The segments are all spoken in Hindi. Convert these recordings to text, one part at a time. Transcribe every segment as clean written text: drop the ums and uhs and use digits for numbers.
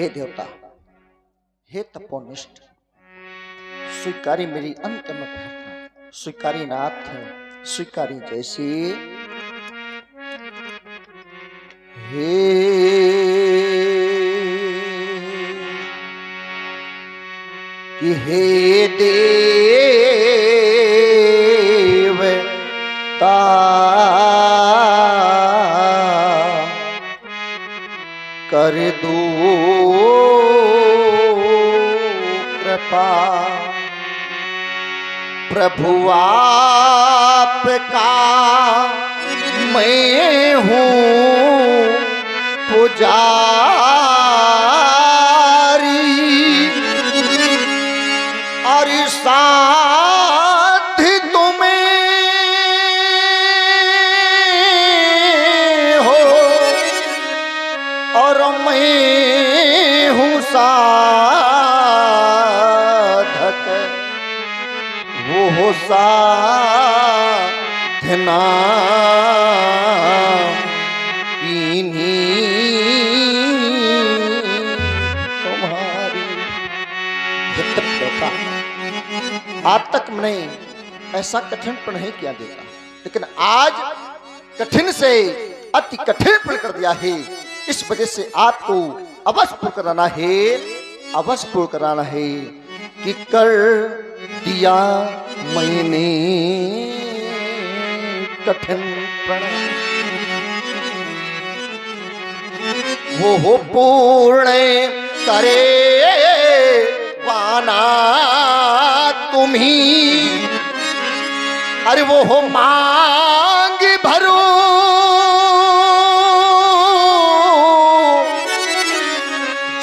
हे देवता, हे तपोनिष्ठ, स्वीकारी मेरी अंतिम प्रार्थना, स्वीकारी नाथ, स्वीकारी जैसी। हे कि हे देवता, कर दो कृपा, प्रभु आपका मैं हूँ पुजारी, और साथ तुम्हें हो, और मैं हूँ साधक, वो साधना तुम्हारी। आज तक मैंने ऐसा कठिन पण नहीं किया देता, लेकिन आज कठिन से अति कठिन पण कर दिया है। इस वजह से आपको अवश्य पूर्ण कराना है, अवश्य पूर्ण कराना है कि कर दिया मैंने कठिन पण, वो पूर्ण करे वाना तुम्ही, अरे वो हो मांग भरो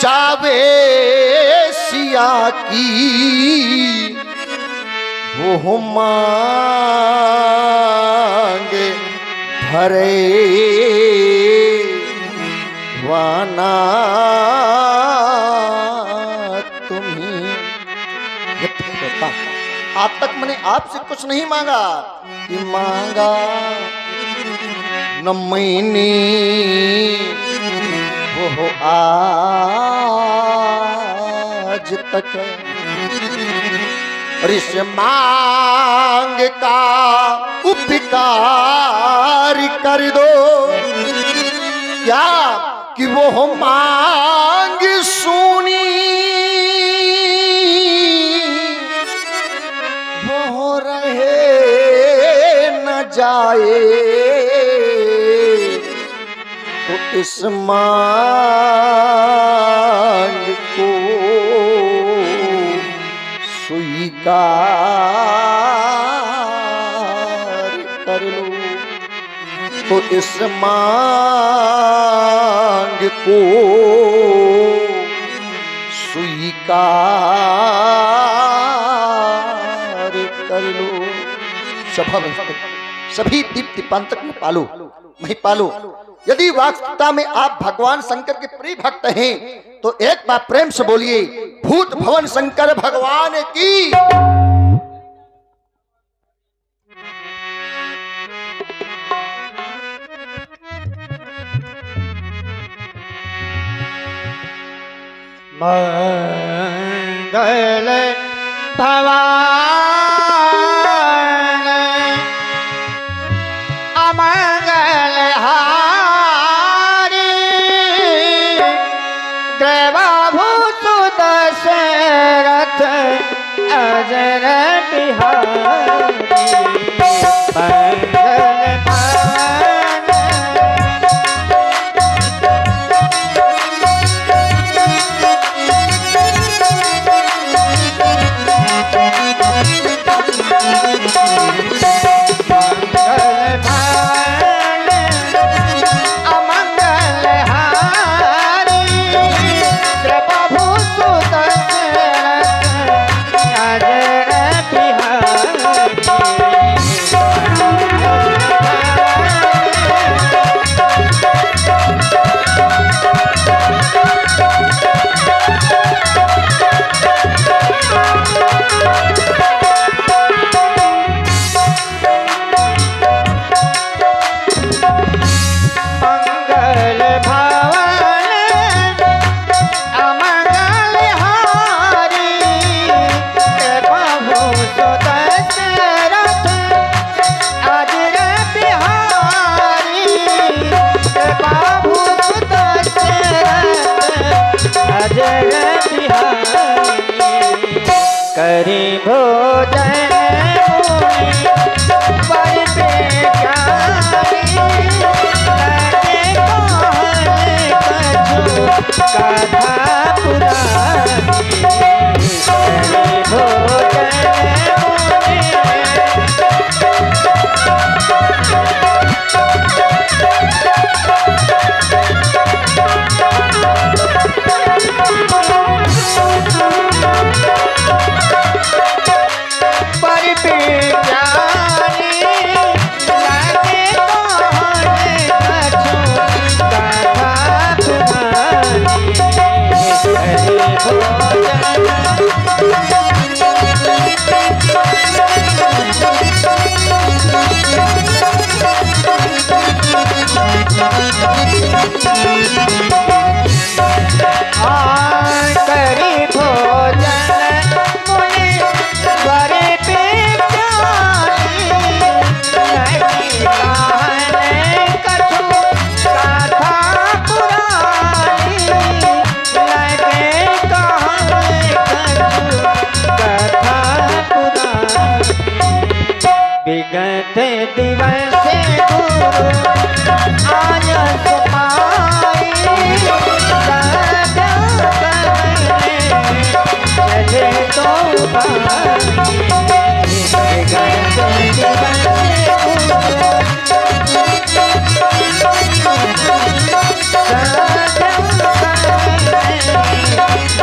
जावे सिया की, वो हो मांग भरे वाना तुम्ही। आज तक मैंने आपसे कुछ नहीं मांगा, कि मांगा न मैंने वो आज तक, और इस मांग का उपकार कर दो, क्या कि वो मांग सुनी, वो रहे न जाए, तो इस मांग को स्वीकार कर लो, तो इस मांग को स्वीकार कर लो। सभी दीप्ति पंतक में पालो, नहीं पालो। यदि वास्तवता में आप भगवान शंकर के प्रिय भक्त हैं तो एक बार प्रेम से बोलिए, भूत भवन शंकर भगवान की। मंगल भवान अमंगल हारी, देवभूत दशरथ अजर बिहारी। करी भोजन मुनि पर कथा पुरानी करी भोजन विगत दिवस गुरु आय सुमाई चले तो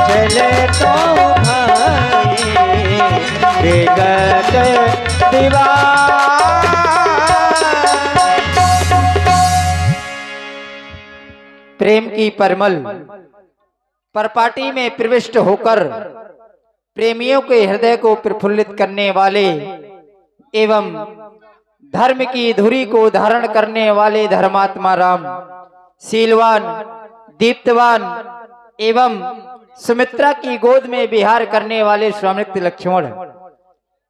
चले तो विगत दिवा प्रेम की परमल परपाटी में प्रविष्ट होकर प्रेमियों के हृदय को प्रफुल्लित करने वाले एवं धर्म की धुरी को धारण करने वाले धर्मात्मा राम, शीलवान, दीप्तवान एवं सुमित्रा की गोद में विहार करने वाले स्वामित्व लक्ष्मण,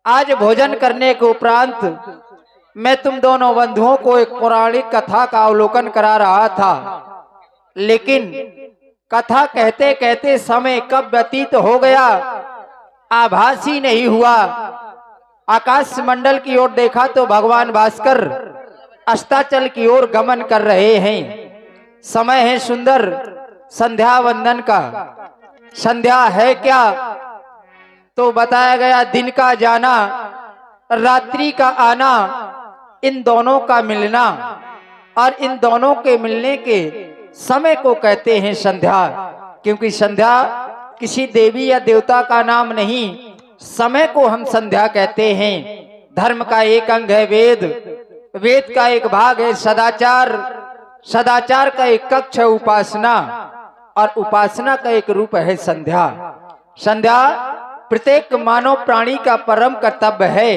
आज भोजन करने के उपरांत मैं तुम दोनों बंधुओं को एक पौराणिक कथा का अवलोकन करा रहा था, लेकिन कथा कहते कहते समय कब व्यतीत हो गया आभास ही नहीं हुआ। आकाश मंडल की ओर देखा तो भगवान भास्कर अस्ताचल की ओर गमन कर रहे हैं। समय है सुंदर संध्या वंदन का। संध्या है क्या तो बताया गया दिन का जाना, रात्रि का आना, इन दोनों का मिलना और इन दोनों के मिलने के समय को कहते हैं संध्या। क्योंकि संध्या किसी देवी या देवता का नाम नहीं, समय को हम संध्या कहते हैं। धर्म का एक अंग है वेद, वेद का एक भाग है सदाचार, सदाचार का एक कक्ष है उपासना और उपासना का एक रूप है संध्या। संध्या प्रत्येक मानव प्राणी का परम कर्तव्य है।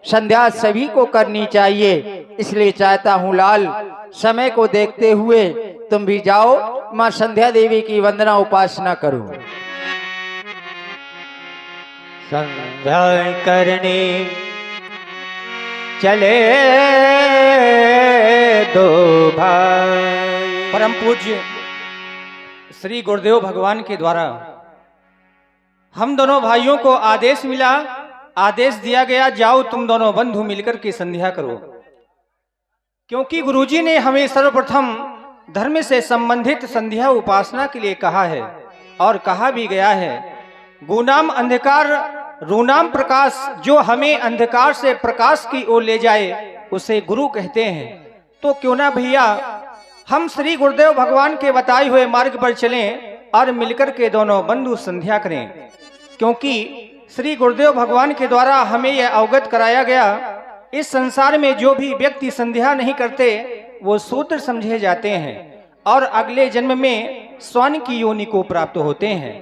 संध्या सभी को करनी चाहिए। इसलिए चाहता हूँ लाल, समय को देखते हुए तुम भी जाओ माँ संध्या देवी की वंदना उपासना करो। संध्या करने चले दो भाई। परम पूज्य श्री गुरुदेव भगवान के द्वारा हम दोनों भाइयों को आदेश मिला, आदेश दिया गया जाओ तुम दोनों बंधु मिलकर के संध्या करो। क्योंकि गुरुजी ने हमें सर्वप्रथम धर्म से संबंधित संध्या उपासना के लिए कहा है और कहा भी गया है गुनाम अंधकार रूनाम प्रकाश, जो हमें अंधकार से प्रकाश की ओर ले जाए उसे गुरु कहते हैं। तो क्यों ना भैया हम श्री गुरुदेव भगवान के बताए हुए मार्ग पर चलें और मिलकर के दोनों बंधु संध्या करें। क्योंकि श्री गुरुदेव भगवान के द्वारा हमें यह अवगत कराया गया, इस संसार में जो भी व्यक्ति संध्या नहीं करते वो शूद्र समझे जाते हैं और अगले जन्म में स्वर्ण की योनि को प्राप्त होते हैं।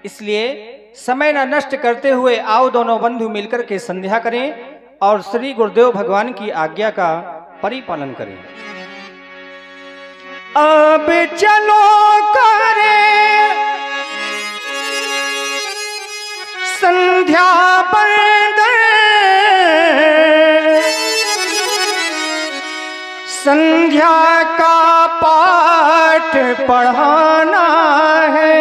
इसलिए समय न नष्ट करते हुए आओ दोनों बंधु मिलकर के संध्या करें और श्री गुरुदेव भगवान की आज्ञा का परिपालन करें। अब चलो करें संध्या बंदन, संध्या का पाठ पढ़ाना है,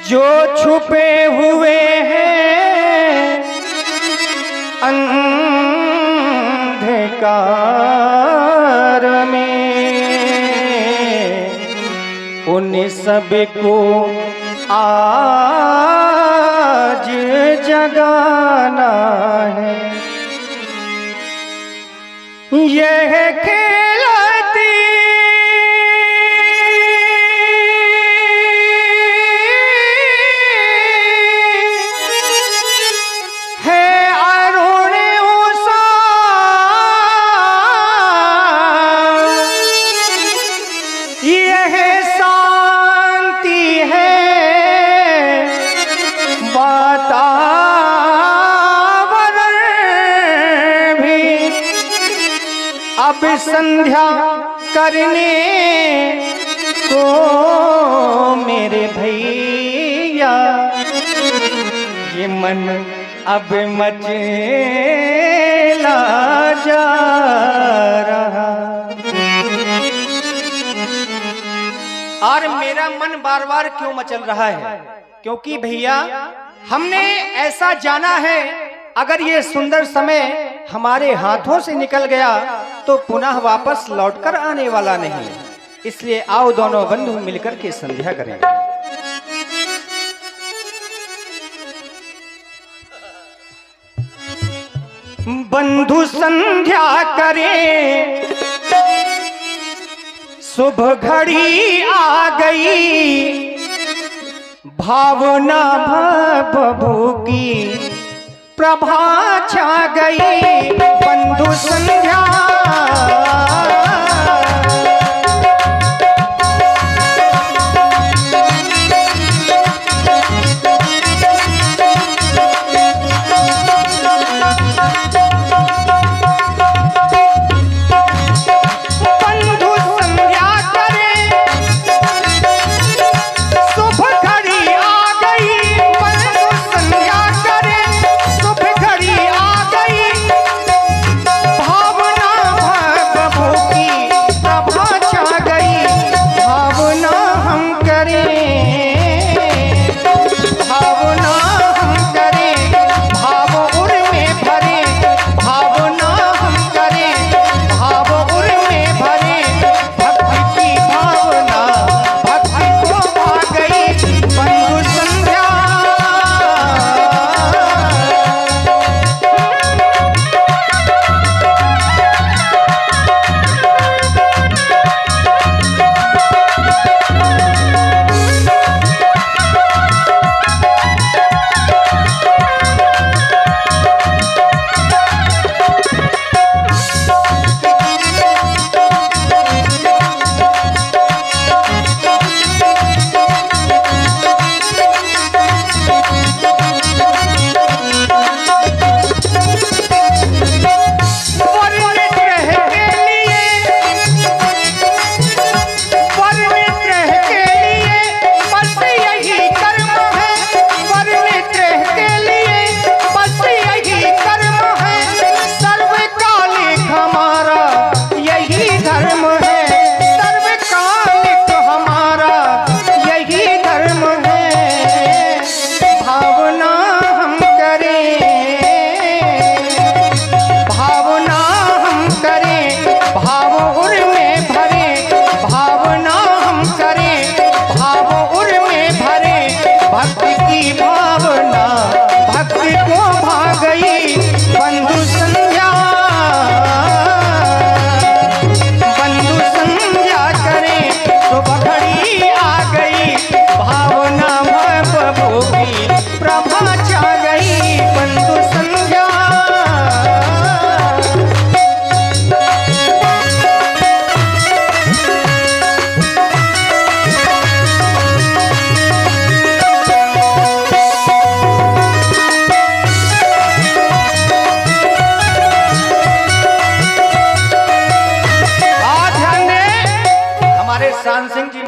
जो छुपे हुए हैं अंधकार में, उन सब को आज जगाना है। यह खिलती है अरुण उषा, यह शांति है वातावरण भी। अब संध्या करने को मेरे भैया, ये मन अब मचला जा रहा। और मेरा मन बार बार क्यों मचल रहा है? क्योंकि भैया हमने ऐसा जाना है, अगर ये सुंदर समय हमारे हाथों से निकल गया तो पुनः वापस लौटकर आने वाला नहीं। इसलिए आओ दोनों बंधु मिलकर के संध्या करें। बंधु संध्या करें, शुभ घड़ी आ गई, भावना भवभू की प्रभा छा गई। बंधु संध्या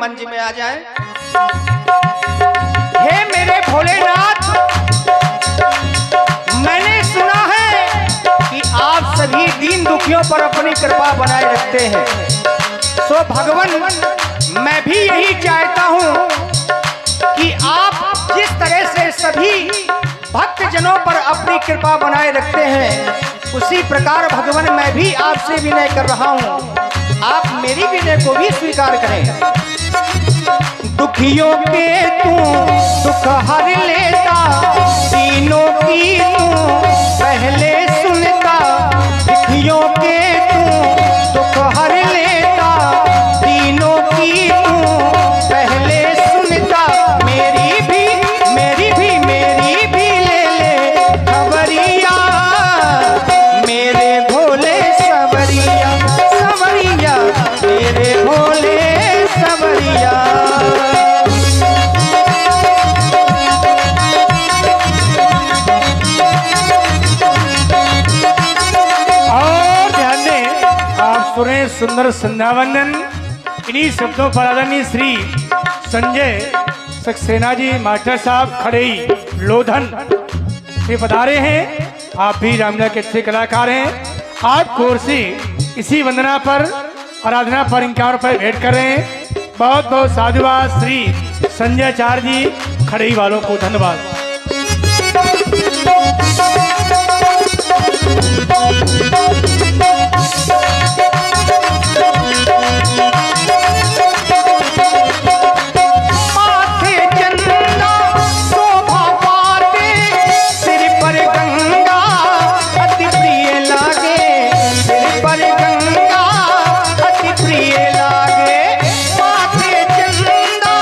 मंच में आ जाए। हे मेरे भोलेनाथ, मैंने सुना है कि आप सभी दीन दुखियों पर अपनी कृपा बनाए रखते हैं। सो भगवान, मैं भी यही चाहता हूं कि आप जिस तरह से सभी भक्त जनों पर अपनी कृपा बनाए रखते हैं, उसी प्रकार भगवान मैं भी आपसे विनय कर रहा हूँ, आप मेरी विनय को भी स्वीकार करें। दुखियों के तू दुख हर लेता, तीनों की तू पहले सुनता। दुखियों के तू दुख हर लेता, तीनों की तू पहले सुनता। मेरी भी ले ले खबरिया, मेरे भोले सवरिया, सवरिया मेरे भोले सवरिया। और ध्यान दें, आप सुने सुंदर संध्या वंदन। इन्हीं शब्दों पर आदरणीय श्री संजय सक्सेना जी मास्टर साहब खड़ेई लोधन से पधारे हैं। आप भी रामलीला के अच्छे कलाकार हैं। आपको ओर से इसी वंदना पर आराधना पर 51 रुपये भेंट कर रहे हैं। बहुत बहुत साधुवाद श्री संजय चार जी खड़ेई वालों को धन्यवाद। माथे चंदा शोभा पाते, सिर पर गंगा अति प्रिय लागे, सिर पर गंगा अति प्रिय लागे। माथे चंदा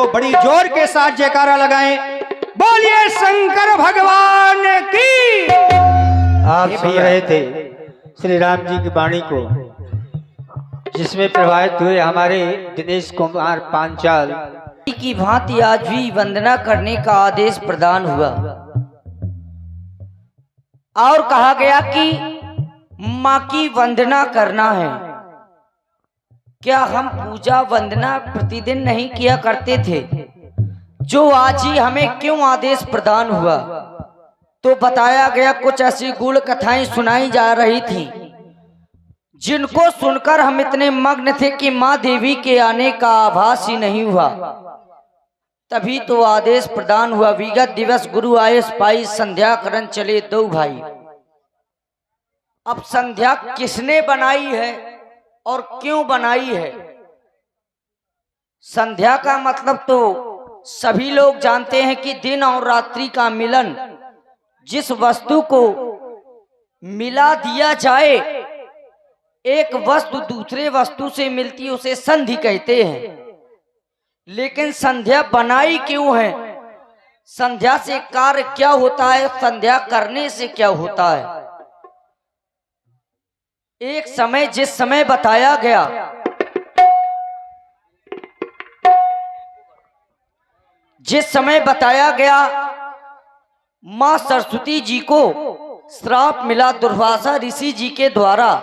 तो बड़ी जोर के साथ जयकारा लगाएं। बोलिए शंकर भगवान की। आप सुन रहे थे श्री राम जी की वाणी को, जिसमें प्रभावित हुए हमारे दिनेश कुमार पांचाल की भांति आज भी वंदना करने का आदेश प्रदान हुआ और कहा गया कि माँ की वंदना करना है। क्या हम पूजा वंदना प्रतिदिन नहीं किया करते थे? जो आज ही हमें क्यों आदेश प्रदान हुआ? तो बताया गया कुछ ऐसी गूढ़ कथाएं सुनाई जा रही थी जिनको सुनकर हम इतने मग्न थे कि माँ देवी के आने का आभास ही नहीं हुआ। तभी तो आदेश प्रदान हुआ, विगत दिवस गुरु आए पाई, संध्या करन चले दो भाई। अब संध्या किसने बनाई है और क्यों बनाई है? संध्या का मतलब तो सभी लोग जानते हैं कि दिन और रात्रि का मिलन। जिस वस्तु को मिला दिया जाए, एक वस्तु दूसरे वस्तु से मिलती, उसे संधि कहते हैं। लेकिन संध्या बनाई क्यों है? संध्या से कार्य क्या होता है? संध्या करने से क्या होता है? एक समय जिस समय बताया गया, मां सरस्वती जी को श्राप मिला दुर्वासा ऋषि जी के द्वारा,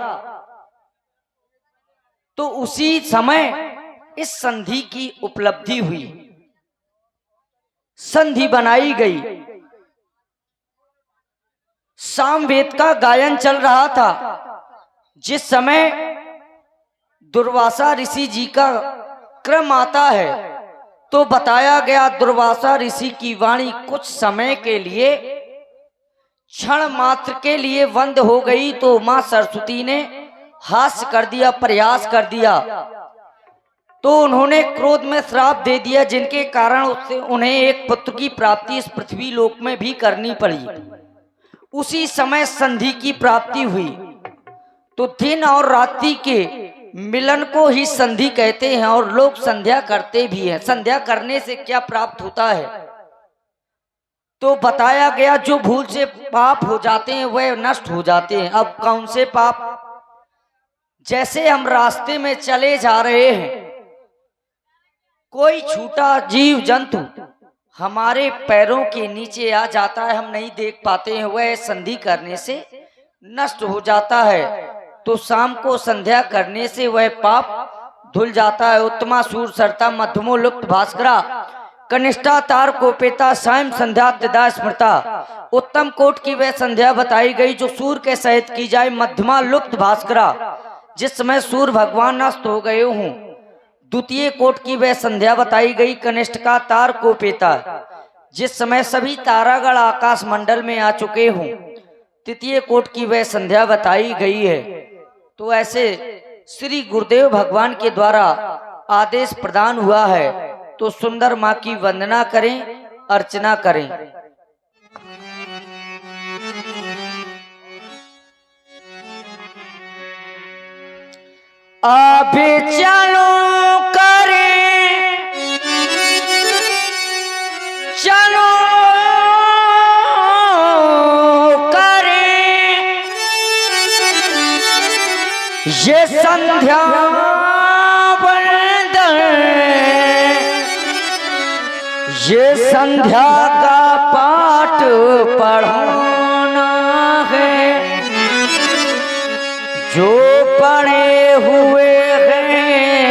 तो उसी समय इस संधि की उपलब्धि हुई, संधि बनाई गई। सामवेद का गायन चल रहा था। जिस समय दुर्वासा ऋषि जी का क्रम आता है तो बताया गया दुर्वासा ऋषि की वाणी कुछ समय के लिए, क्षण मात्र के लिए बंद हो गई। तो मां सरस्वती ने हास्य कर दिया, प्रयास कर दिया, तो उन्होंने क्रोध में श्राप दे दिया, जिनके कारण उससे उन्हें एक पुत्र की प्राप्ति इस पृथ्वी लोक में भी करनी पड़ी। उसी समय संधि की प्राप्ति हुई। तो दिन और रात्रि के मिलन को ही संधि कहते हैं और लोग संध्या करते भी हैं। संध्या करने से क्या प्राप्त होता है? तो बताया गया जो भूल से पाप हो जाते हैं वह नष्ट हो जाते हैं। अब कौन से पाप? जैसे हम रास्ते में चले जा रहे हैं, कोई छूटा जीव जंतु हमारे पैरों के नीचे आ जाता है, हम नहीं देख पाते हैं, वह संधि करने से नष्ट हो जाता है। तो शाम को संध्या करने से वह पाप धुल जाता है। उत्तमा सूर सरता मध्यमो लुप्त भास्करा, कनिष्ठा तार कोपेता, सायं संध्या त्रिदा स्मृता। उत्तम कोट की वह संध्या बताई गई जो सूर्य के सहित की जाए, मध्यमा लुप्त भास्करा, जिस समय सूर्य भगवान नष्ट हो गए हों। द्वितीय कोट की वह संध्या बताई गई, कनिष्ठ का तार कोपेता, जिस समय सभी तारागण आकाश मंडल में आ चुके हों। तृतीय कोट की वह संध्या बताई गई है। तो ऐसे श्री गुरुदेव भगवान के द्वारा आदेश प्रदान हुआ है। तो सुंदर माँ की वंदना करें, अर्चना करें। अभी चलो करें, चलो करें ये संध्या वंदन, ये संध्या का पाठ पढ़ाना है। जो पड़े हुए हैं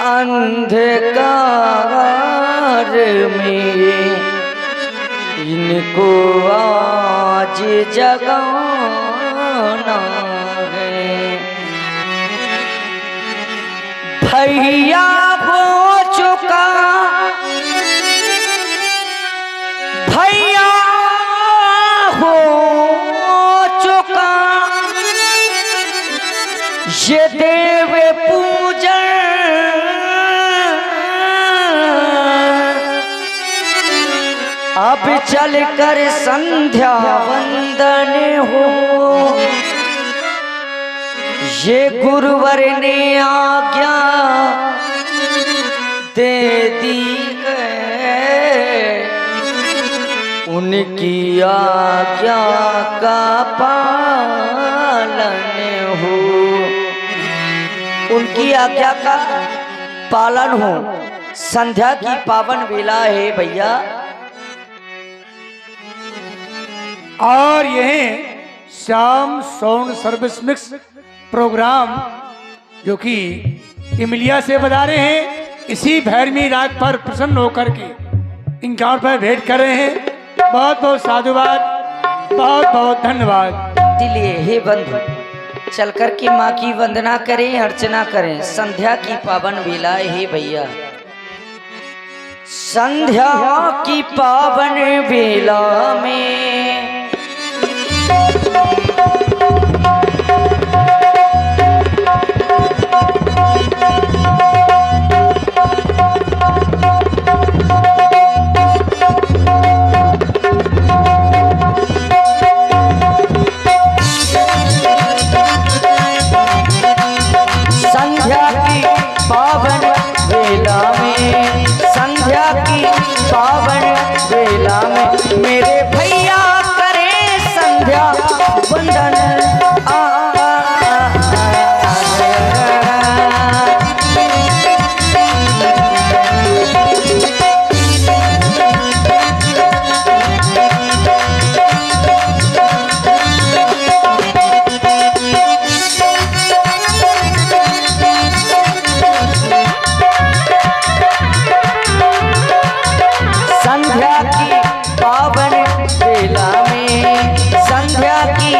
अंधकार में, इनको आज जगाना है। भैया हो चुका, भैया हो चुका ये देव पूजन, अब चल कर संध्या वंदन हो। ये गुरुवर ने आज्ञा दे उनकी आज्ञा का पालन हो, उनकी आज्ञा का पालन हो। संध्या की पावन वेला है भैया, और यह शाम साउंड सर्विस मिक्स प्रोग्राम जो कि इमलिया से बता रहे हैं, इसी भैरवी राग पर प्रसन्न होकर के इंकाउंट पर भेंट कर रहे हैं। बहुत बहुत साधुवाद, बहुत बहुत धन्यवाद। इसलिए हे बंधु, चल कर के माँ की वंदना करें, अर्चना करें। संध्या की पावन वेला है भैया, संध्या की पावन वेला में मेरे भैया करे संध्या वंदन। संध्या की पावन वेला में, संध्या की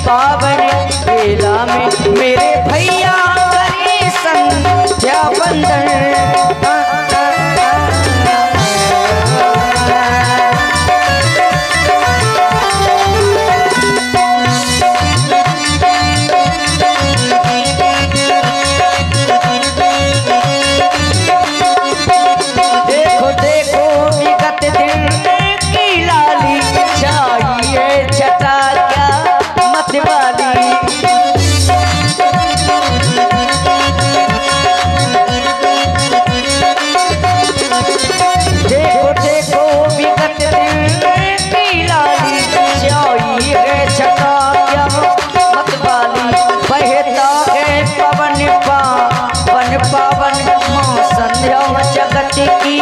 पावन वेला में मेरे भैया करे संध्या वंदन। देखो देखो विगत दिन की लाली चाहिए छटा क्या मत वाली। देखो देखो विगत दिन की लाली चाहिए छटा क्या मत वाली। बहता है पवन पावन पावन माँ संध्या जगत की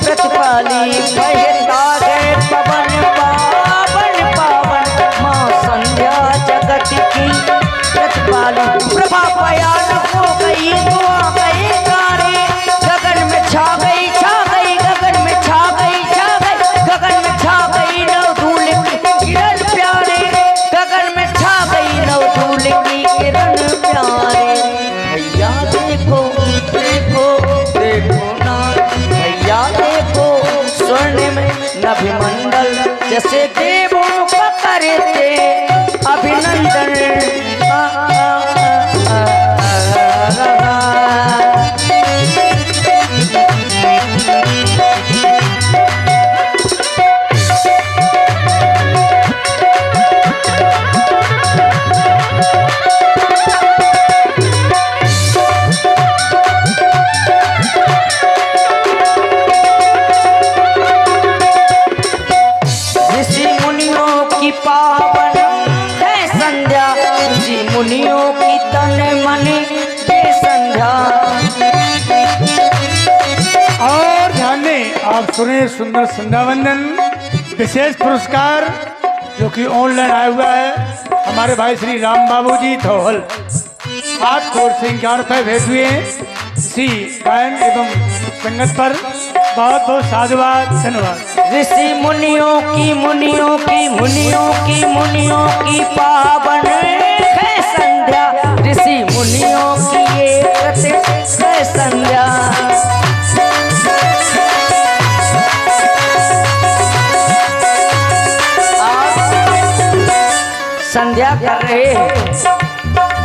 प्रतिपाली। बहता है पवन पावन पावन माँ संध्या जगत की प्रतिपाली। प्रभा बयान हो गई तो आ गए तारे, गगन में छा गई गगन में छा गई गगन में छा गई नव धूल की किरण प्यारे, गगन में छा गई नव धूल की किरण प्यारे। भैया देखो देखो देखो ना भैया देखो, स्वर्ण में नभिमंडल जैसे देवों का करते अभिनंदन। ऋषि मुनियों की पावन है संध्या, ऋषि मुनियों की तन मन ये संध्या। और ध्यान दें, आप सुने सुंदर संध्या वंदन विशेष पुरस्कार जो कि ऑनलाइन आया हुआ है। हमारे भाई श्री राम बाबू जी थोहल आप कोर से 11 रुपये भेज हुए हैं इसी गायन एवं संगत पर। बहुत बहुत साधुवाद, धन्यवाद। ऋषि मुनियों की मुनियों की मुनियों की मुनियों की पावन है संध्या, ऋषि मुनियों की ये कृत है संध्या। संध्या कर रहे हैं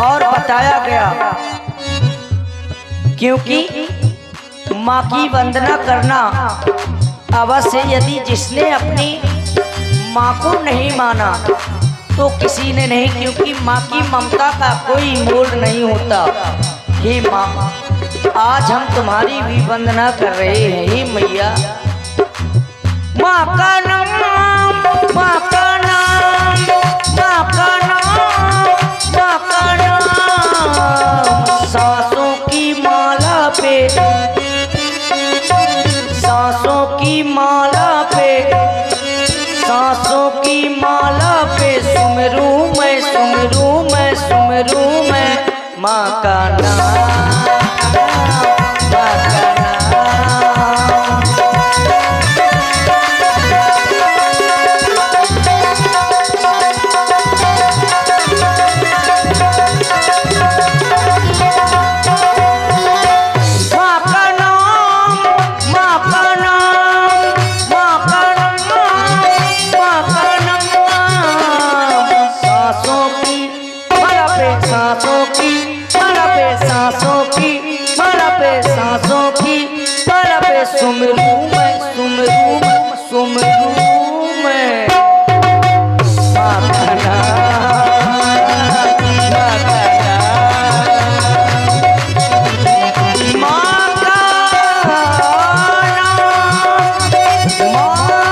और बताया गया क्योंकि माँ की वंदना करना अवश्य। यदि जिसने अपनी माँ को नहीं माना तो किसी ने नहीं, क्योंकि माँ की ममता का कोई मोल नहीं होता। हे माँ, आज हम तुम्हारी भी वंदना कर रहे हैं। हे मैया, माँ का नाम माँ का नाम, माँ का नाम, माँ का नाम। सांसों की माला पे, सांसों की माला पे, सांसों की माला पे सुमरू मैं, सुमरू मैं, सुमरू मैं माँ का नाम, माँ का नाम। माँ का नाम, माँ का नाम, माँ का नाम, माँ का नाम। सांसों की माला पे, सांसों की माला पे, सांसों की माला पे, सांसों की माला पे सुमरू मैं, सुमरू मैं, सुमरू मैं माँ का नाम, माँ का नाम। माँ का नाम, माँ का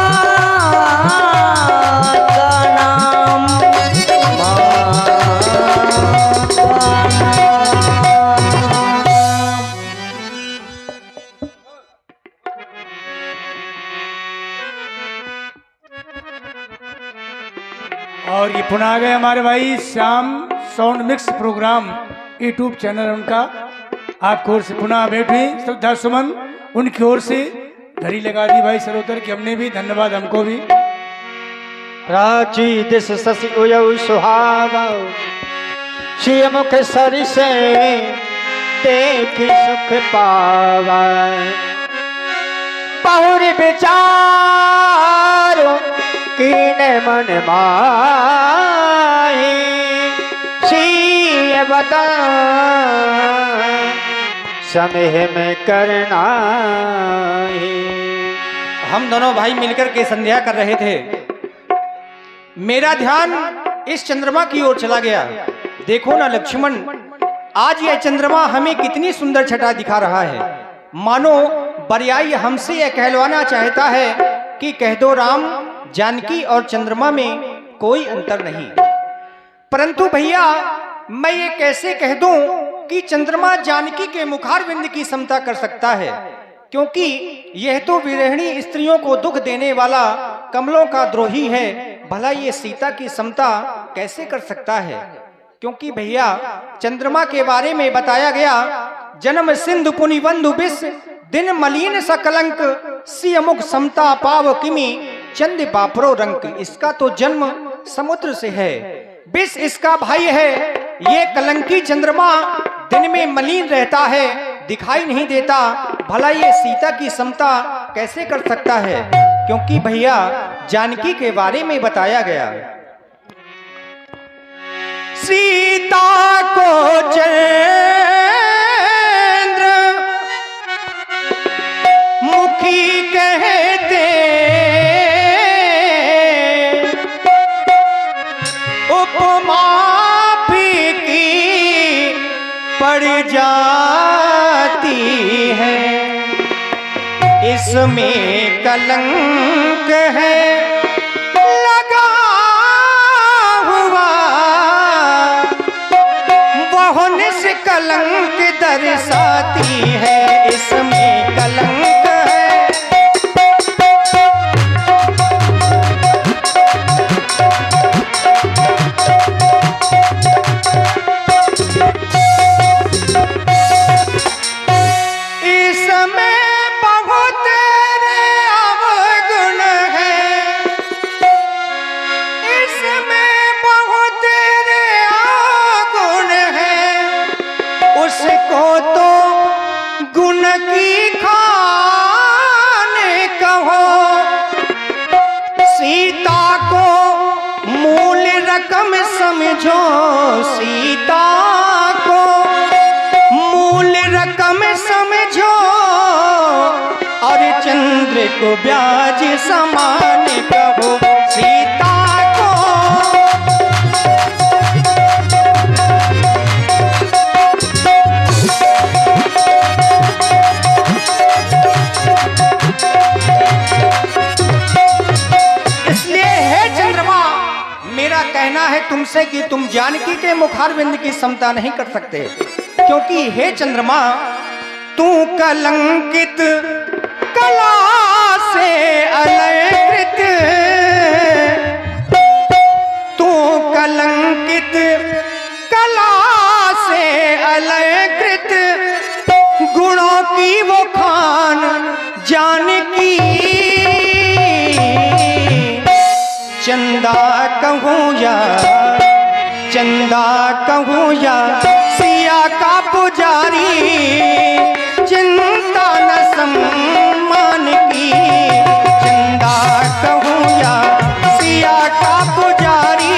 और ये पुनः आ गए हमारे भाई Shyam sound mix program YouTube channel है उनका। आपकी ओर से पुनः भेंट हुई श्रद्धा सुमन, उनकी ओर से घड़ी लगा दी भाई सरोतर की, हमने भी धन्यवाद हमको भी। प्राची दिस शशि उयउ सुहावा, श्री मुख सरिसे देखि सुख पावा। बहुरी विचार कीने मन माही, सीय बता समय में करना ही। हम दोनों भाई मिलकर के संध्या कर रहे थे। मेरा ध्यान इस चंद्रमा की ओर चला गया। देखो ना लक्ष्मण, आज यह चंद्रमा हमें कितनी सुंदर छटा दिखा रहा है। मानो बरियाई हमसे यह कहलवाना चाहता है कि कह दो राम, जानकी और चंद्रमा में कोई अंतर नहीं। परंतु भैया मैं ये कैसे कह दूं कि चंद्रमा जानकी के मुखारविंद की समता कर सकता है, क्योंकि यह तो विरहिणी स्त्रियों को दुख देने वाला कमलों का द्रोही है। भला ये सीता की समता कैसे कर सकता है? क्योंकि भैया चंद्रमा के बारे में बताया गया, जन्म सिंधु पुनि बंधु बिस, दिन मलिन सकलंक, सिय मुख समता पाव किमी, चंद बापरो रंक। इसका तो जन्म समुद्र से है, बिस इसका भाई है। ये कलंकी चंद्रमा दिन में मलिन रहता है, दिखाई नहीं देता। भला ये सीता की समता कैसे कर सकता है? क्योंकि भैया जानकी के बारे में बताया गया, सीता को चंद्र मुखी कहते, उपमा फीकी पड़ जाती है, इसमें कलंक है लगा हुआ, वह निस कलंक दर्शाती है, इसमें कलंक है। समझो सीता को मूल रकम समझो, और चंद्र को ब्याज समान कहो सीता को। इसलिए है तुमसे कि तुम जानकी के मुखारविंद की समता नहीं कर सकते, क्योंकि हे चंद्रमा, तू कलंकित कला से अलंकृत, तू कलंकित कला से अलंकृत, गुणों की वो खान जानकी, चंदा कहूँ या चंदा कहूँ या सिया का पुजारी, चिंता न सम्मान की, चंदा कहूँ या सिया का पुजारी,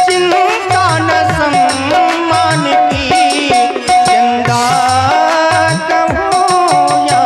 चिंता न सम्मान की, चंदा कहूँ या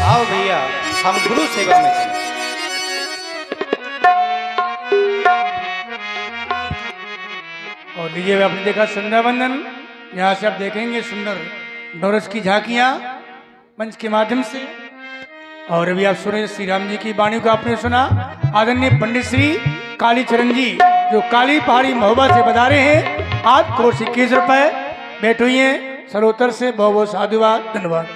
आओ भैया, हम गुरु सेवा में चले। और लीजिए आपने देखा संध्या वंदन, यहाँ से आप देखेंगे सुंदर नवरस की झांकियाँ मंच के माध्यम से। और अभी आप सुने श्री राम जी की वाणी को आपने सुना। आदरणीय पंडित श्री कालीचरण जी जो काली पहाड़ी महोबा से बता रहे हैं, 8 करोड़ 21 रुपए बैठ हुई हैं सरोतर से। बहुत बहुत साधुवाद, धन्यवाद।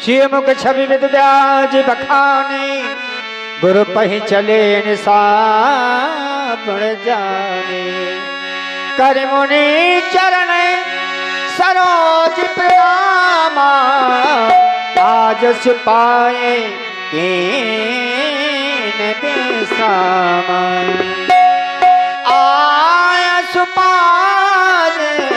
शिव मुख छवि विद व्याज बखाने, गुरु पहि चले निसापण जाने, कर मुनि चरण सरोज प्रणामा, आज सुपाए कीन बेसामा, आय सुपाए